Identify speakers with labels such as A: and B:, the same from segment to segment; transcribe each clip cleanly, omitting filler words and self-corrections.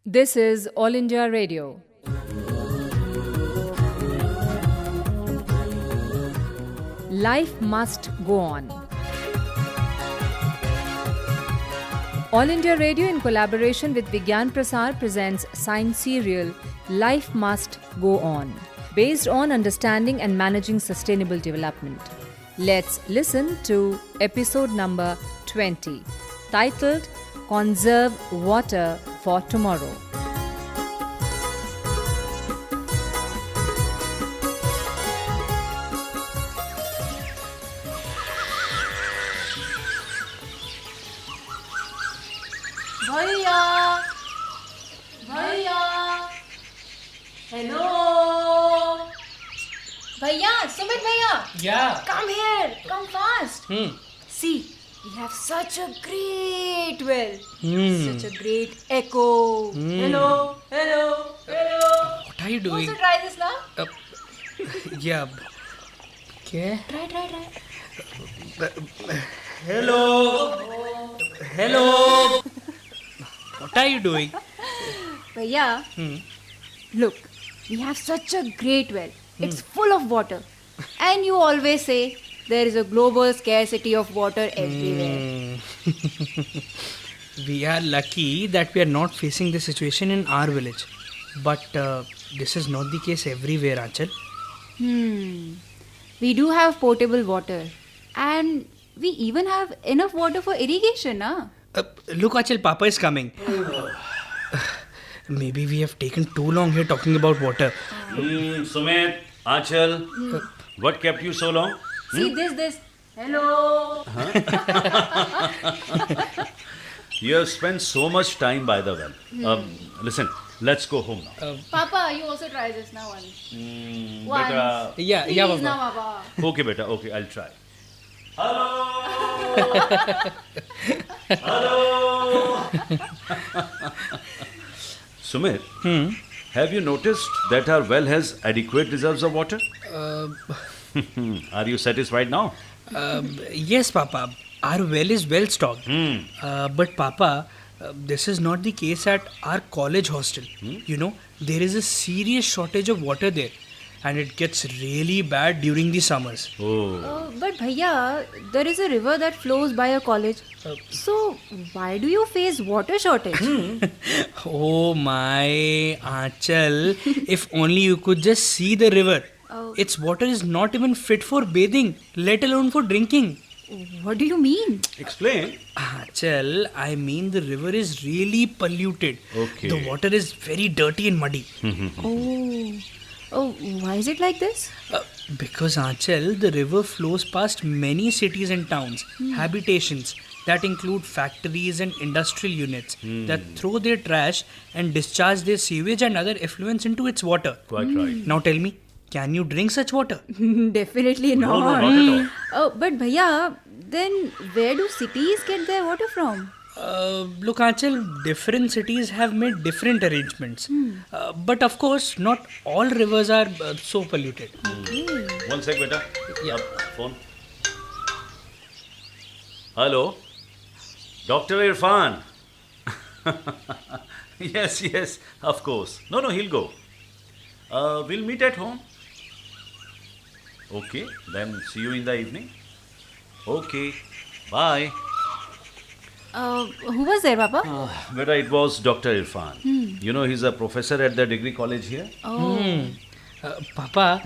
A: This is All India Radio. Life must go on. All India Radio in collaboration with Vigyan Prasar presents science serial Life Must Go On, based on understanding and managing sustainable development. Let's listen to episode number 20, titled Conserve Water for Tomorrow.
B: भैया भैया hello भैया सुमित भैया
C: Yeah.
B: come here come fast
C: Hmm.
B: see we have such a great well
C: Hmm.
B: such a great echo hello hello hello
C: What are you
B: you
C: doing?
B: also try this now
C: Yeah. Okay.
B: try
C: Hello. Hello. What are you doing?
B: भैया look we have such a great well it's full of water and you always say there is a global scarcity of water everywhere.
C: We are lucky that we are not facing this situation in our village. But this is not the case everywhere, Achal.
B: We do have potable water and we even have enough water for irrigation, huh?
C: Look, Achal, Papa is coming. Maybe we have taken too long here talking about water.
D: Sumit, Achal, what kept you so long?
B: See this. Hello.
D: You have spent so much time by the well. Listen, let's go home now.
B: Papa, you also try this now once. Once.
D: Beta,
C: Yeah,
B: Please
C: Papa.
B: now, Papa.
D: okay, beta, okay, I'll try. Hello! Sumit, have you noticed that our well has adequate reserves of water? Are you satisfied now?
C: Yes, Papa. Our well is well stocked. But Papa, this is not the case at our college hostel. You know, there is a serious shortage of water there. And it gets really bad during the summers.
D: Oh.
B: But Bhaiya, there is a river that flows by a college. So, why do you face water shortage?
C: Oh my, Achal. If only you could just see the river.
B: Oh.
C: Its water is not even fit for bathing, let alone for drinking.
B: What do you mean?
D: Explain.
C: Achal, I mean the river is really polluted.
D: Okay.
C: The water is very dirty and muddy.
B: Oh, why is it like this?
C: Because Achal, the river flows past many cities and towns, habitations that include factories and industrial units that throw their trash and discharge their sewage and other effluents into its water.
D: Quite right.
C: Now tell me, can you drink such water?
B: Definitely
D: No,
B: not.
D: not at all.
B: Oh, but Bhaiya, then where do cities get their water from?
C: Look, Achal, different cities have made different arrangements. But of course, not all rivers are so polluted.
D: One sec, beta.
C: Yeah.
D: Phone. Hello? Dr. Irfan. Yes, of course. No, he'll go. We'll meet at home. Okay, then see you in the evening. Okay, bye.
B: Who was there, Papa?
D: Beta, it was Dr. Irfan. You know, he's a professor at the degree college here.
C: Papa,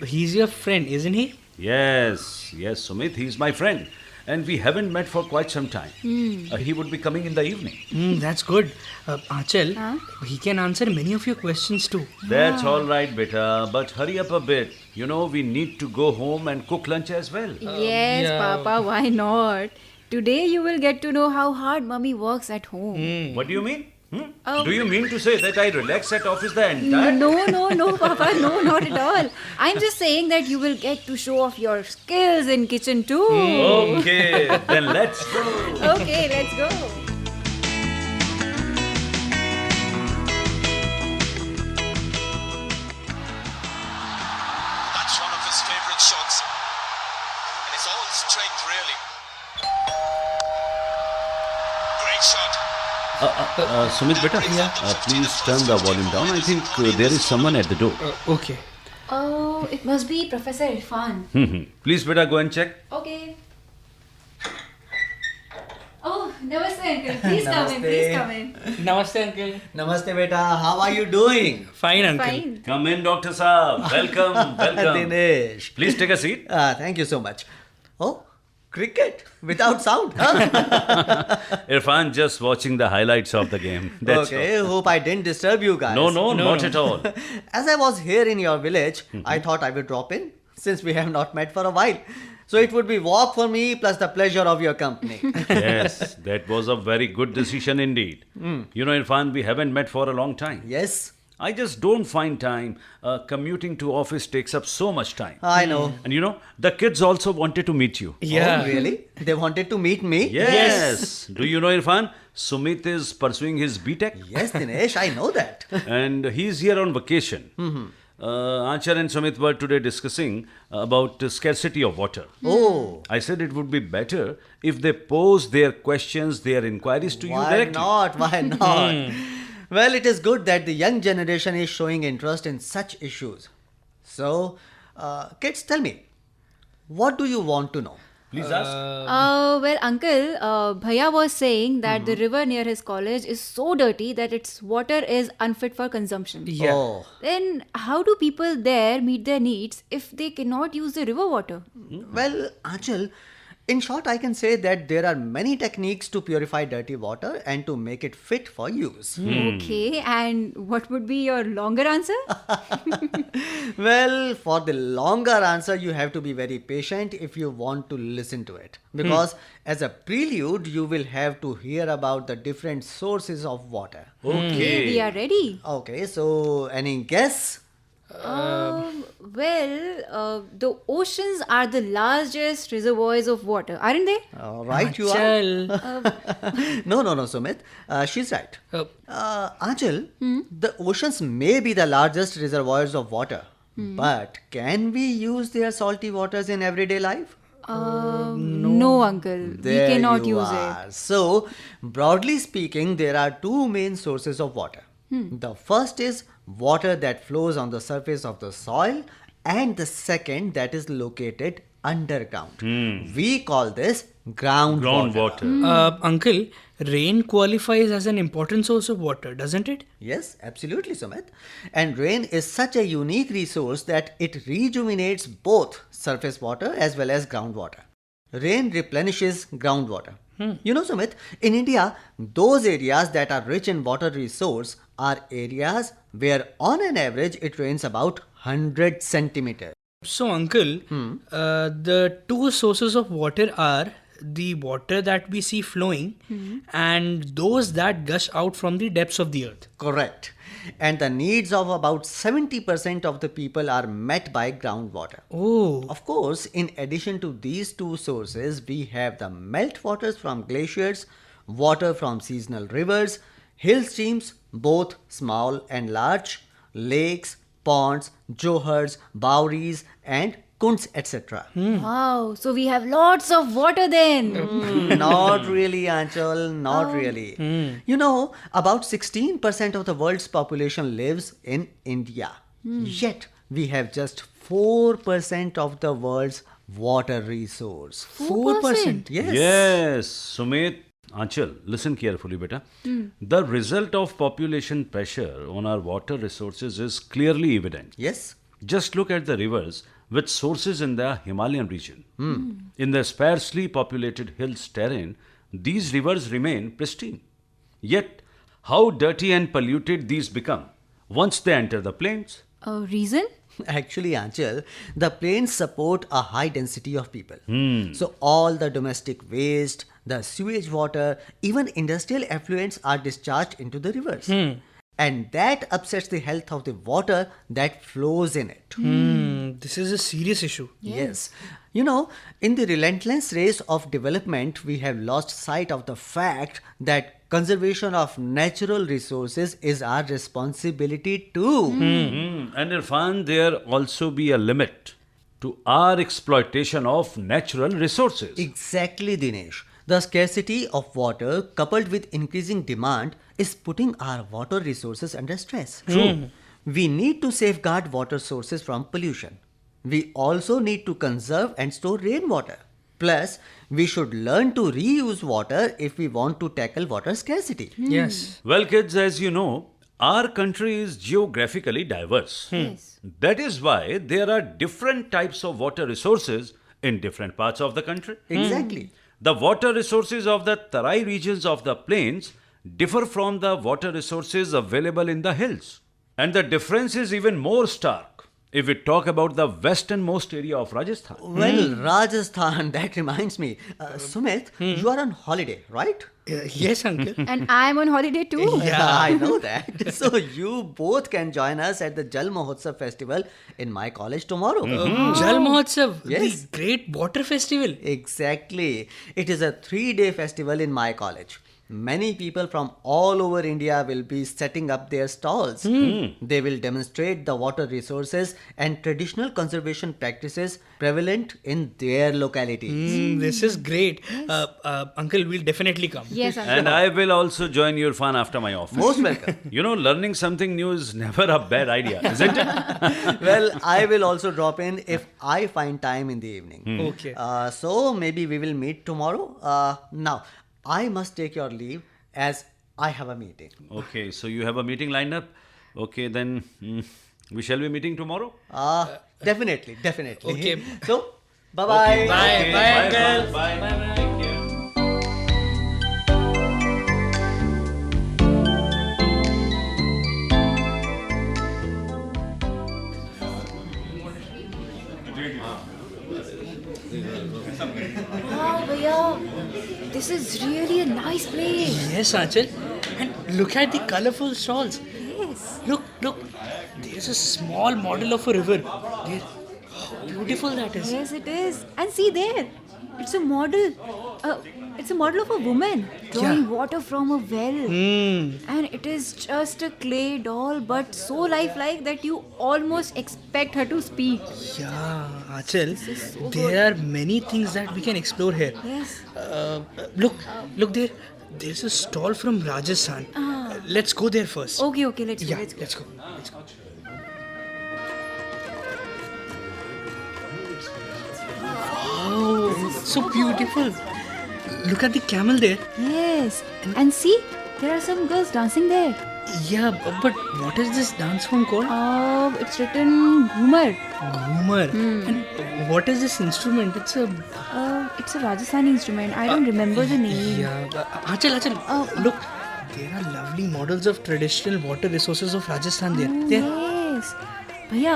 C: he's your friend, isn't he?
D: Yes, Sumit, he's my friend. And we haven't met for quite some time. He would be coming in the evening.
C: That's good. Achal, he can answer many of your questions too.
D: That's all right, beta. But hurry up a bit. You know, we need to go home and cook lunch as well.
B: Yes,
C: yeah.
B: Papa, why not? Today you will get to know how hard Mummy works at home.
D: What do you mean? Do you mean to say that I relax at office the entire
B: No, Papa, no, not at all. I'm just saying that you will get to show off your skills in kitchen too.
D: Okay, then let's go.
B: Okay, let's go.
E: That's one of his favorite shots. And it's all strength, really. Great shot.
D: Sumit beta, please turn the volume down. I think there is someone at the door.
C: Okay.
B: Oh, it must be Professor Irfan.
D: Please beta, go and check.
B: Okay. Oh, namaste, uncle. Please come in. Please come in.
C: Namaste, uncle.
F: Namaste beta, how are you doing?
C: Fine, uncle.
B: Fine.
D: Come in, Dr. Saab. Welcome, welcome.
F: Dinesh.
D: Please take a seat.
F: Thank you so much. Oh, cricket without sound, huh?
D: Irfan, just watching the highlights of the game. That's
F: Okay, hope I didn't disturb you guys.
D: all. No, not at all.
F: As I was here in your village, I thought I would drop in since we have not met for a while. So it would be walk for me plus the pleasure of your company.
D: Yes, that was a very good decision indeed. You know, Irfan, we haven't met for a long time.
F: Yes,
D: I just don't find time. Commuting to office takes up so much time.
F: I know.
D: And you know, the kids also wanted to meet you.
C: Yeah.
F: Oh, really? They wanted to meet me?
D: Yes. Do you know, Irfan? Sumit is pursuing his BTech
F: Yes, Dinesh, I know that.
D: and he's here on vacation. Anchal and Sumit were today discussing about scarcity of water.
F: Oh,
D: I said it would be better if they pose their questions, their inquiries to you
F: why
D: directly.
F: not? Why not? Well, it is good that the young generation is showing interest in such issues. So, kids, tell me, what do you want to know?
D: Please ask.
B: Well, uncle, Bhaiya was saying that the river near his college is so dirty that its water is unfit for consumption.
C: Yeah.
F: Oh,
B: Then, how do people there meet their needs if they cannot use the river water?
F: well, Anchal, in short, I can say that there are many techniques to purify dirty water and to make it fit for use.
B: Okay, and what would be your longer answer?
F: Well, for the longer answer, you have to be very patient if you want to listen to it. Because as a prelude, you will have to hear about the different sources of water.
B: Okay, we are ready.
F: Okay, so any guess?
B: The oceans are the largest reservoirs of water, aren't they?
F: All right, you are.
C: Chal.
F: No, Sumit. She's right.
C: Oh.
F: Anchal, the oceans may be the largest reservoirs of water, but can we use their salty waters in everyday life?
B: No, uncle.
F: There
B: we cannot
F: you
B: use
F: are. So, broadly speaking, there are two main sources of water. The first is water that flows on the surface of the soil, and the second that is located underground. We call this groundwater.
D: Groundwater.
C: Uncle, rain qualifies as an important source of water, doesn't it?
F: Yes, absolutely, Sumit. And rain is such a unique resource that it rejuvenates both surface water as well as groundwater. Rain replenishes groundwater. You know, Sumit, in India, those areas that are rich in water resource are areas where on an average it rains about 100 centimeters.
C: So, uncle, the two sources of water are the water that we see flowing and those that gush out from the depths of the earth.
F: Correct. And the needs of about 70% of the people are met by groundwater.
C: Oh.
F: Of course, in addition to these two sources, we have the meltwaters from glaciers, water from seasonal rivers, hill streams, both small and large, lakes, ponds, johars, bowries, and kunds, etc.
B: Wow, so we have lots of water then.
F: Not really, Anchal, not really. You know, about 16% of the world's population lives in India. Yet, we have just 4% of the world's water resource.
C: 4%.
F: Yes.
D: Yes, Sumit, Anchal, listen carefully, beta. The result of population pressure on our water resources is clearly evident.
F: Yes.
D: Just look at the rivers with sources in the Himalayan region. In the sparsely populated hills terrain, these rivers remain pristine. Yet, how dirty and polluted these become once they enter the plains?
B: Reason?
F: Actually, Anchal, the plains support a high density of people. So, all the domestic waste, the sewage water, even industrial effluents are discharged into the rivers. And that upsets the health of the water that flows in it.
C: This is a serious issue.
F: Yes. You know, in the relentless race of development, we have lost sight of the fact that conservation of natural resources is our responsibility too.
D: And Irfan, there also be a limit to our exploitation of natural resources.
F: Exactly, Dinesh. The scarcity of water coupled with increasing demand is putting our water resources under stress. True. We need to safeguard water sources from pollution. We also need to conserve and store rainwater. Plus, we should learn to reuse water if we want to tackle water scarcity.
C: Yes.
D: Well, kids, as you know, our country is geographically diverse.
B: Yes.
D: That is why there are different types of water resources in different parts of the country.
F: Exactly.
D: The water resources of the Tarai regions of the plains differ from the water resources available in the hills. And the difference is even more stark if we talk about the westernmost area of Rajasthan.
F: Well, Rajasthan, that reminds me. Sumit, you are on holiday, right?
C: Yes, uncle.
B: And I'm on holiday too.
F: Yeah, I know that. So you both can join us at the Jal Mahotsav festival in my college tomorrow.
C: Jal Mahotsav,
F: Yes.
C: the great water festival.
F: Exactly. It is a 3-day festival in my college. Many people from all over India will be setting up their stalls. They will demonstrate the water resources and traditional conservation practices prevalent in their localities.
C: This is great. Uncle, we'll definitely come.
B: Yes, Uncle.
D: And I will also join your fun after my office.
F: Most welcome.
D: You know, learning something new is never a bad idea, isn't it?
F: Well, I will also drop in if I find time in the evening.
C: Okay.
F: So maybe we will meet tomorrow. Now, I must take your leave as I have a meeting.
D: Okay, so you have a meeting lined up? Okay, then we shall be meeting tomorrow?
F: Definitely.
C: Okay.
F: So, bye-bye.
C: Bye, bye, uncle.
D: Bye. Take care.
B: Wow, Bhaiya, this is really a nice place.
C: Yes, Anchal. And look at the colorful stalls.
B: Yes.
C: Look. There's a small model of a river. There. How beautiful that is.
B: Yes, it is. And see there, it's a model. It's a model of a woman drawing
C: Yeah.
B: water from a well. And it is just a clay doll, but so lifelike that you almost expect her to speak.
C: Yeah, Achal,
B: is so
C: there are many things that we can explore here.
B: Yes.
C: Look there. There's a stall from Rajasthan. Let's go there first.
B: Okay, let's go.
C: Yeah,
B: Let's go.
C: let's go. Wow, so beautiful. Look at the camel there.
B: Yes. And see, there are some girls dancing there.
C: Yeah, but what is this dance form called?
B: It's written Ghumar.
C: Ghumar. And what is this instrument? It's a
B: It's a Rajasthani instrument. I don't remember the name.
C: yeah. Achal. Look, there are lovely models of traditional water resources of Rajasthan there.
B: Oh,
C: There.
B: yes. Bhaiya,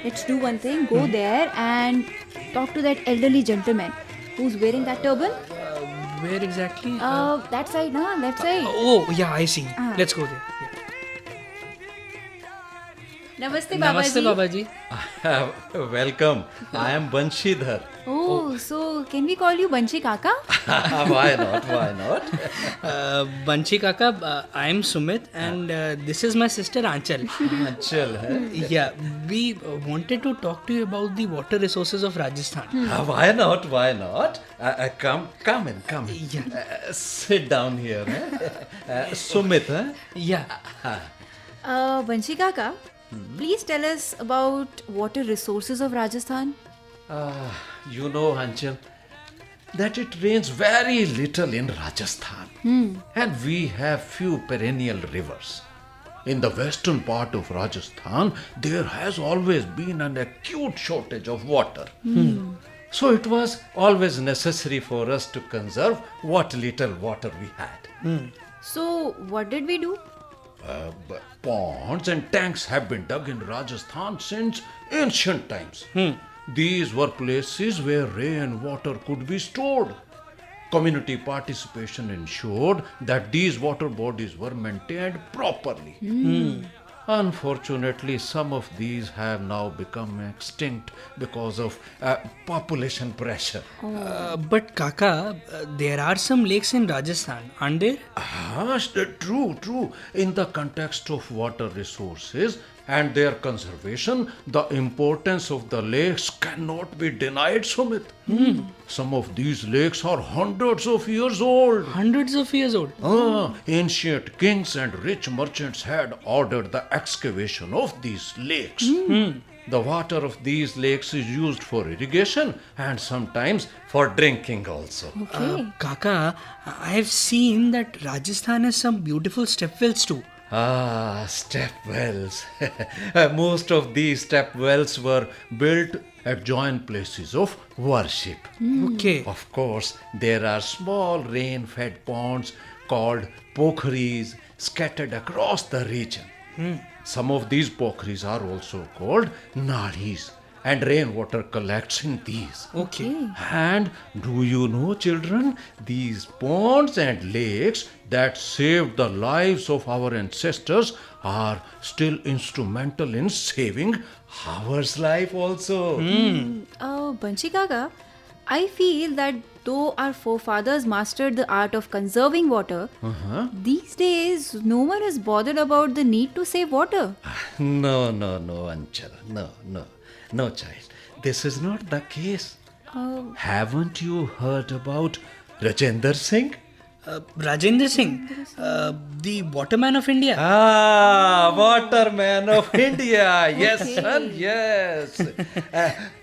B: let's do one thing. Go there and talk to that elderly gentleman who's wearing that turban.
C: Where exactly?
B: That side, na? Left side.
C: Oh, yeah, I see. Let's go there. Yeah.
B: Namaste,
C: Namaste,
B: Babaji.
C: Babaji.
G: Welcome. I am Banshidhar.
B: Oh, so can we call you Banshi Kaka?
G: Why not? Why not?
C: Banshi Kaka, I'm Sumit and this is my sister Anchal.
G: Anchal, hai?
C: Yeah, we wanted to talk to you about the water resources of Rajasthan.
G: Why not? Why not? Come in.
C: Yeah.
G: Sit down here. Sumit, huh?
C: Yeah.
B: Banshi Kaka, please tell us about water resources of Rajasthan.
G: You know, Anchal, that it rains very little in Rajasthan. And we have few perennial rivers. In the western part of Rajasthan, there has always been an acute shortage of water. So it was always necessary for us to conserve what little water we had.
B: So, what did we do?
G: But ponds and tanks have been dug in Rajasthan since ancient times. These were places where rainwater could be stored. Community participation ensured that these water bodies were maintained properly. Unfortunately, some of these have now become extinct because of population pressure.
C: But Kaka, there are some lakes in Rajasthan, aren't there?
G: True. In the context of water resources, and their conservation, the importance of the lakes cannot be denied, Sumit. Some of these lakes are hundreds of years old.
C: Hundreds of years old.
G: Ancient kings and rich merchants had ordered the excavation of these lakes. The water of these lakes is used for irrigation and sometimes for drinking also.
B: Okay.
C: Kaka, I have seen that Rajasthan has some beautiful step wells too.
G: Step wells. Most of these step wells were built at joint places of worship.
C: Okay.
G: Of course, there are small rain-fed ponds called pokharis scattered across the region. Some of these pokharis are also called nadis, and rainwater collects in these.
C: Okay.
G: And do you know, children, these ponds and lakes that saved the lives of our ancestors are still instrumental in saving our life also.
B: Banshi Kaka, I feel that though our forefathers mastered the art of conserving water, these days no one is bothered about the need to save water.
G: No, Anchal. No, child. This is not the case. Haven't you heard about Rajendra Singh?
C: Rajendra Singh, the waterman of India.
G: Waterman of India. Yes, son, yes.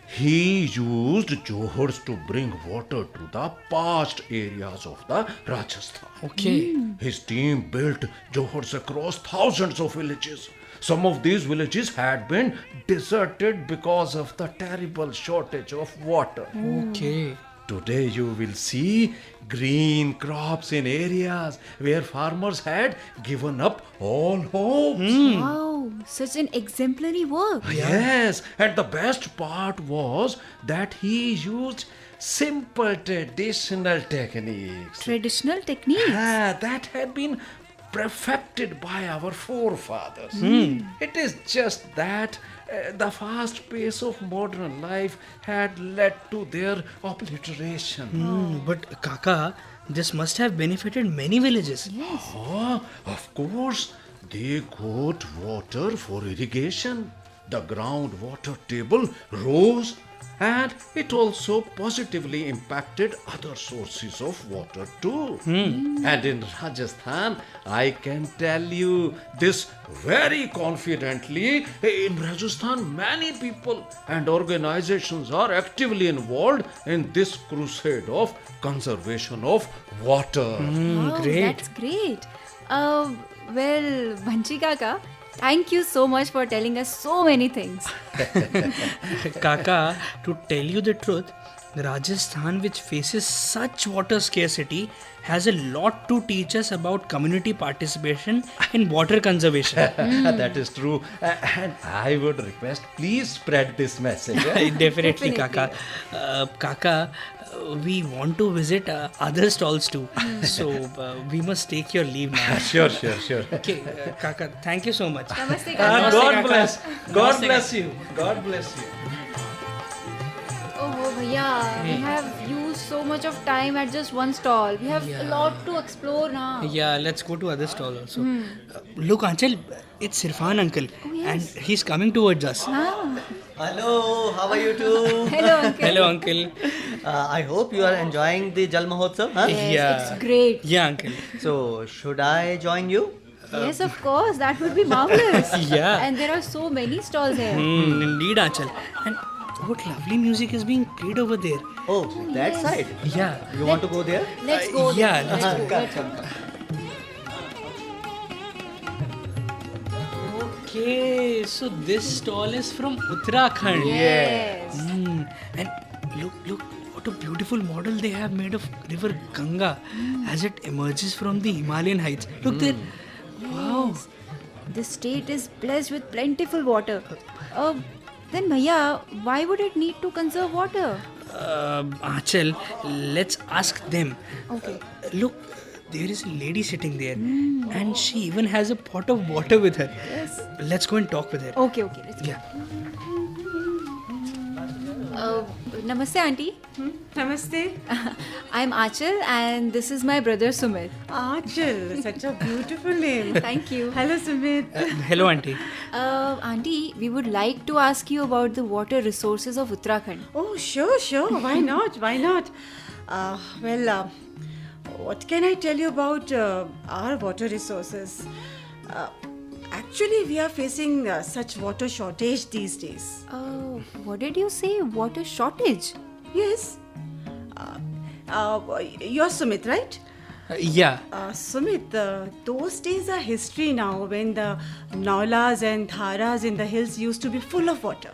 G: He used johors to bring water to the parched areas of the Rajasthan.
C: Okay.
G: His team built johors across thousands of villages. Some of these villages had been deserted because of the terrible shortage of water.
C: Okay.
G: Today you will see green crops in areas where farmers had given up all hope.
B: Wow, such an exemplary work.
G: Yes, and the best part was that he used simple traditional techniques
B: Traditional techniques.
G: that had been perfected by our forefathers. It is just that the fast pace of modern life had led to their obliteration.
C: But Kaka, this must have benefited many villages.
G: Of course, they got water for irrigation. The groundwater table rose, and it also positively impacted other sources of water too. And in Rajasthan, I can tell you this very confidently. In Rajasthan, many people and organizations are actively involved in this crusade of conservation of water.
B: Wow,
C: great.
B: That's great. Well, Banshi Kaka, thank you so much for telling us so many things.
C: Kaka, to tell you the truth, Rajasthan, which faces such water scarcity, has a lot to teach us about community participation in water conservation.
G: That is true. And I would request, please spread this message.
C: Definitely, Kaka. Kaka, we want to visit other stalls too. So we must take your leave now.
G: Sure.
C: Okay, Kaka, thank you so much.
B: Namaste, Kaka.
G: God bless. God bless you. God bless you.
B: Oh, bhaiya, we have used so much of time at just one stall. We have a lot to explore now.
C: Yeah, let's go to other stall also. Look, Anchal, it's Sirfan uncle, and he's coming towards us.
F: Hello, how are you two?
B: Hello, uncle.
C: Hello, uncle.
F: I hope you are enjoying the Jal Mahotsav. Huh?
B: Yes,
C: Yeah.
B: it's great.
C: Yeah, uncle.
F: So, should I join you?
B: Yes, of course. That would be marvelous.
C: Yeah.
B: And there are so many stalls here.
C: Indeed, Anchal. And what lovely music is being played over there.
F: Oh, that side.
C: Yeah.
F: You want to go there?
B: Let's go.
C: yeah,
B: then.
C: let's
B: Let's go.
F: Come.
C: Okay, so this stall is from Uttarakhand.
B: Yes.
C: And look, what a beautiful model they have made of river Ganga as it emerges from the Himalayan heights. Look there. Wow.
B: This state is blessed with plentiful water. Then, bhaiya, why would it need to conserve water?
C: Achal, let's ask them.
B: Okay.
C: Look, there is a lady sitting there, and she even has a pot of water with her.
B: Yes.
C: Let's go and talk with her.
B: Okay. Let's go.
C: Yeah.
B: Namaste, auntie.
H: Namaste.
B: I'm Achal, and this is my brother Sumit.
H: Achal, such a beautiful name.
B: Thank you.
H: Hello, Sumit.
C: Hello, auntie.
B: Auntie, we would like to ask you about the water resources of Uttarakhand.
H: Oh, sure. Why not? Why not? What can I tell you about our water resources? Actually, we are facing such water shortage these days.
B: What did you say? Water shortage?
H: Yes. You're Sumit, right?
C: Yeah.
H: Sumit, those days are history now when the nalas and dharas in the hills used to be full of water.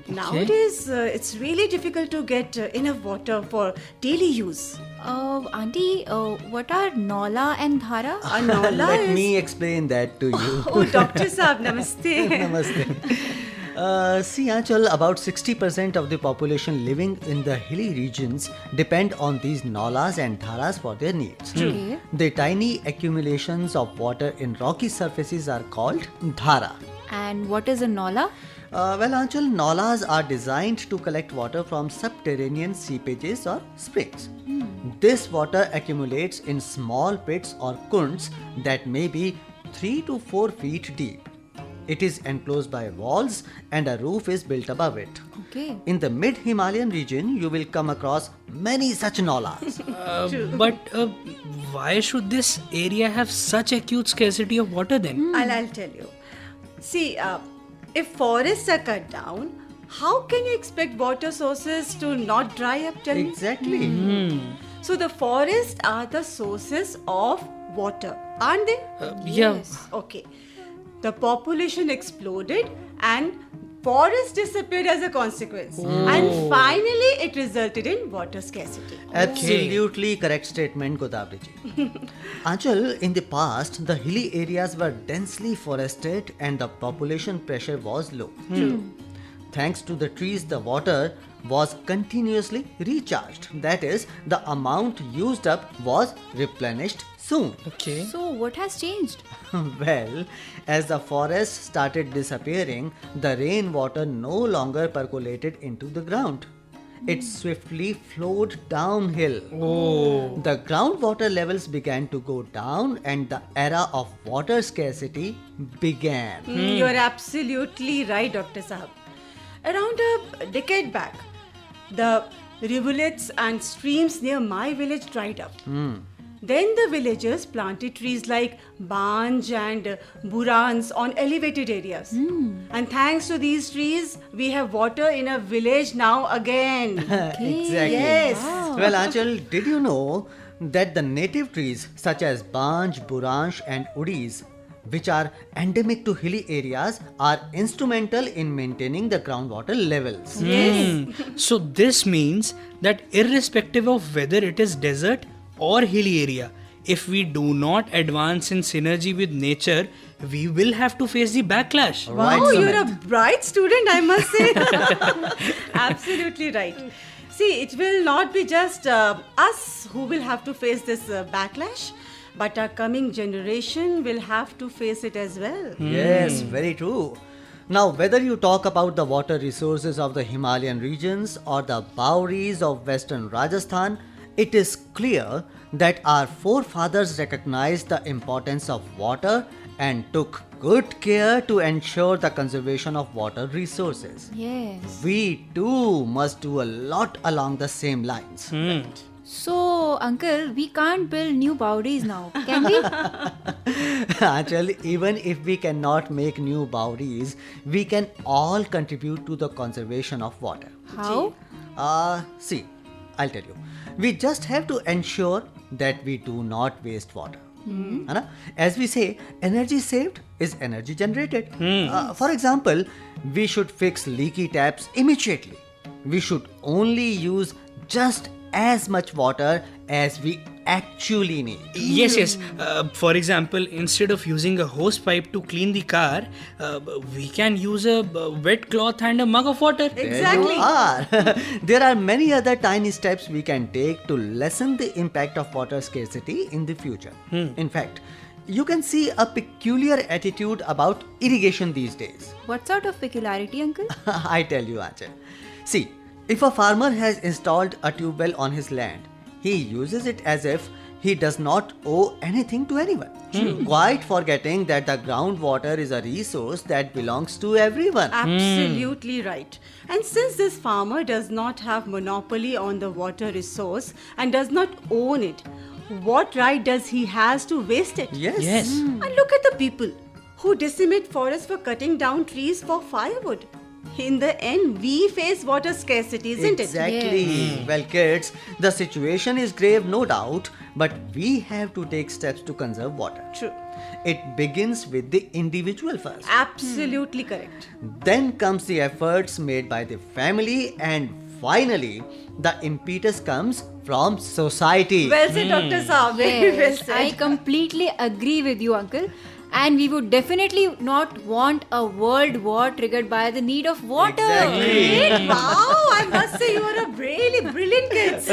H: Nowadays, it's really difficult to get enough water for daily use.
B: Auntie, what are Nala and Dhara?
H: A nala
F: Let
H: is...
F: me explain that to you.
H: Oh, Dr. Saab, namaste.
F: Namaste. See, Anchal, about 60% of the population living in the hilly regions depend on these nalas and dharas for their needs.
B: Okay.
F: The tiny accumulations of water in rocky surfaces are called dhara.
B: And what is a Nala?
F: Well, Anchal, nalas are designed to collect water from subterranean seepages or springs. This water accumulates in small pits or kunds that may be 3 to 4 feet deep. It is enclosed by walls and a roof is built above it.
B: Okay.
F: In the mid-Himalayan region, you will come across many such nalas.
C: But why should this area have such acute scarcity of water then?
H: I'll tell you. See, if forests are cut down, how can you expect water sources to not dry up? Tell me.
F: Exactly.
H: So the forests are the sources of water, aren't they?
C: Yeah.
H: Okay. The population exploded and forests disappeared as a consequence. And finally, it resulted in water scarcity.
F: Absolutely correct statement, Godavari ji. Anchal, in the past, the hilly areas were densely forested and the population pressure was low. Thanks to the trees, the water was continuously recharged. That is, the amount used up was replenished soon.
C: Okay.
B: So, what has changed?
F: Well, as the forest started disappearing, the rainwater no longer percolated into the ground. It swiftly flowed downhill. The groundwater levels began to go down and the era of water scarcity began.
H: You're absolutely right, Dr. Sahab. Around a decade back, the rivulets and streams near my village dried up. Then the villagers planted trees like banj and burans on elevated areas. And thanks to these trees, we have water in a village now again.
F: Exactly.
H: Yes.
F: Well, Anchal, did you know that the native trees such as banj, buransh and udis, which are endemic to hilly areas, are instrumental in maintaining the groundwater levels?
C: So this means that irrespective of whether it is desert or hilly area, if we do not advance in synergy with nature, we will have to face the backlash.
F: Right,
H: Wow, you're a
F: Sumit?
H: bright student, I must say. Absolutely right. See, it will not be just us who will have to face this backlash, but our coming generation will have to face it as well.
F: Yes, very true. Now, whether you talk about the water resources of the Himalayan regions or the Bauris of western Rajasthan, it is clear that our forefathers recognized the importance of water and took good care to ensure the conservation of water resources.
B: Yes.
F: We too must do a lot along the same lines.
B: So, uncle, we can't build new boundaries now, can we?
F: Actually, even if we cannot make new boundaries, we can all contribute to the conservation of water.
B: How?
F: See, I'll tell you. We just have to ensure that we do not waste water. है ना? As we say, energy saved is energy generated. For example, we should fix leaky taps immediately. We should only use just as much water as we actually need.
C: Yes. For example, instead of using a hose pipe to clean the car, we can use a wet cloth and a mug of water.
H: Exactly.
F: You are. There are many other tiny steps we can take to lessen the impact of water scarcity in the future. In fact, you can see a peculiar attitude about irrigation these days.
B: What sort of peculiarity, uncle?
F: I tell you, Anchal. See, if a farmer has installed a tube well on his land, he uses it as if he does not owe anything to anyone. Quite forgetting that the groundwater is a resource that belongs to everyone.
H: Absolutely right. And since this farmer does not have monopoly on the water resource and does not own it, what right does he has to waste it?
F: Yes.
C: Yes.
H: And look at the people who decimate forests for cutting down trees for firewood. In the end, we face water scarcity, isn't it?
F: Exactly. Well, kids, the situation is grave, no doubt, but we have to take steps to conserve water.
H: True.
F: It begins with the individual first.
H: Absolutely correct.
F: Then comes the efforts made by the family, and finally, the impetus comes from society.
H: Well said, Dr. Saab. Very well
B: Yes,
H: said.
B: I completely agree with you, Uncle. And we would definitely not want a world war triggered by the need of water.
F: Exactly.
H: Great. Wow, I must say you are a really brilliant kids.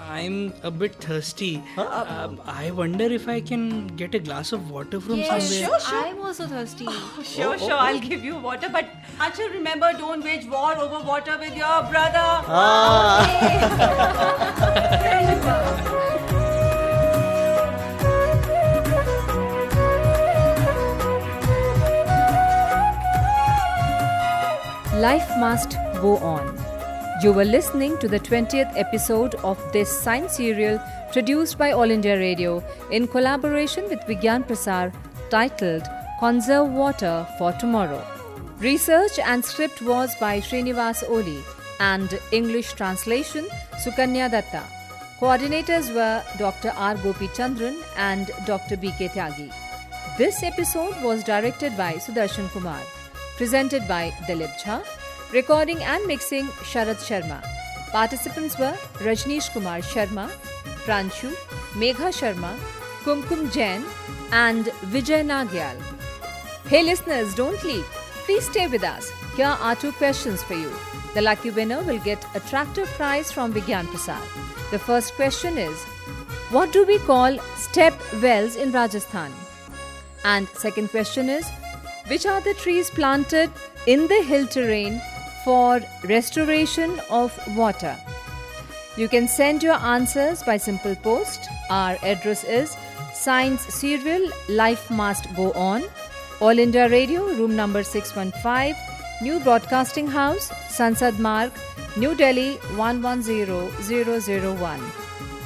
C: I'm a bit thirsty. I wonder if I can get a glass of water from
B: Yes,
C: somewhere.
H: Sure.
B: I'm also thirsty.
H: Sure, I'll give you water. But Achal, remember, don't wage war over water with your brother.
A: Life must go on. You were listening to the 20th episode of this science serial produced by All India Radio in collaboration with Vigyan Prasar, titled Conserve Water for Tomorrow. Research and script was by Srinivas Oli and English translation Sukanya Datta. Coordinators were Dr. R. Gopi Chandran and Dr. B.K. Tyagi. This episode was directed by Sudarshan Kumar. Presented by Dilip Jha. Recording and mixing Sharad Sharma. Participants were Rajneesh Kumar Sharma, Pranshu, Megha Sharma, Kumkum Jain and Vijay Nagyal. Hey listeners, don't leave. Please stay with us. Here are 2 questions for you. The lucky winner will get a tractor prize from Vigyan Prasar. The first question is, what do we call step wells in Rajasthan? And second question is, which are the trees planted in the hill terrain for restoration of water? You can send your answers by simple post. Our address is Science Serial Life Must Go On, All India Radio, room number 615, New Broadcasting House, Sansad Marg, New Delhi 110001.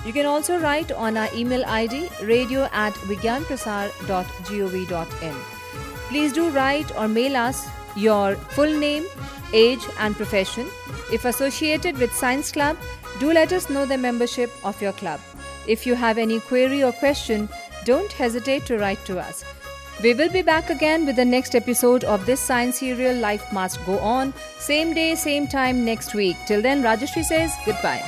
A: You can also write on our email ID radio@vigyanprasar.gov.in. Please do write or mail us your full name, age and profession. If associated with Science Club, do let us know the membership of your club. If you have any query or question, don't hesitate to write to us. We will be back again with the next episode of this science serial Life Must Go On. Same day, same time next week. Till then, Rajeshri says goodbye.